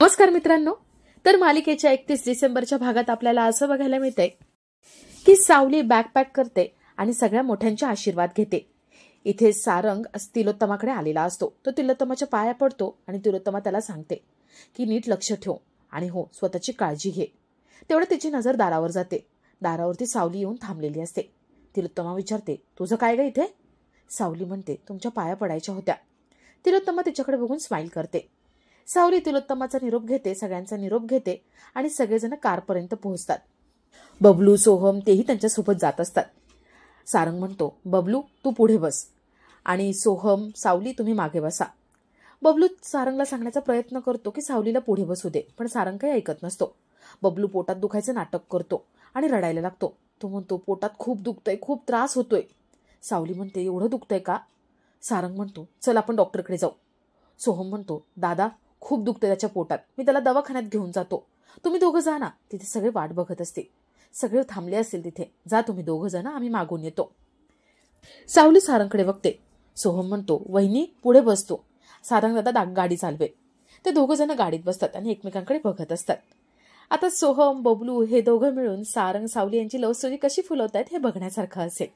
नमस्कार मित्रांनो, तर मालिकेच्या 31 डिसेंबरच्या भागात आपल्याला असं बघायला मिळतंय की सावली बॅकपॅक करते आणि सगळ्या मोठ्यांचे आशीर्वाद घेते. इथे सारंग तिलोत्तमाकडे आलेला असतो. तो तिलोत्तमाच्या पाया पडतो आणि तिलोत्तमा त्याला सांगते की नीट लक्ष ठेव आणि हो स्वतःची काळजी घे. तेवढं तिची नजर दारावर जाते. दारावरती सावली येऊन थांबलेली असते. तिलोत्तमा विचारते, तुझं काय ग इथे? सावली म्हणते, तुमच्या पाया पडायच्या होत्या. तिलोत्तमा तिच्याकडे बघून स्माईल करते. सावली तिलोत्तमाचा निरोप घेते, सगळ्यांचा निरोप घेते आणि सगळेजण कारपर्यंत पोहोचतात. बबलू, सोहम तेही त्यांच्यासोबत जात असतात. सारंग म्हणतो, बबलू तू पुढे बस आणि सोहम, सावली तुम्ही मागे बसा. बबलू सारंगला सांगण्याचा प्रयत्न करतो की सावलीला पुढे बसू दे, पण सारंग काही ऐकत नसतो. बबलू पोटात दुखायचं नाटक करतो आणि रडायला लागतो. तो म्हणतो, पोटात खूप दुखतंय, खूप त्रास होतोय. सावली म्हणते, एवढं दुखतंय का? सारंग म्हणतो, चल आपण डॉक्टरकडे जाऊ. सोहम म्हणतो, दादा खूप दुखते त्याच्या पोटात, मी त्याला दवाखान्यात घेऊन जातो, तुम्ही दोघं जा ना. तिथे सगळे वाट बघत असते, सगळे थांबले असतील तिथे. जा तुम्ही दोघं जण, आम्ही मागून येतो. सावली सारंगकडे बघते. सोहम म्हणतो, वहिनी पुढे बसतो. सारंग दादा गाडी चालवे. ते दोघं जण गाडीत बसतात आणि एकमेकांकडे बघत असतात. आता सोहम, बबलू हे दोघं मिळून सारंग सावली यांची लव्ह स्टोरी कशी फुलवतायत हे बघण्यासारखं असेल.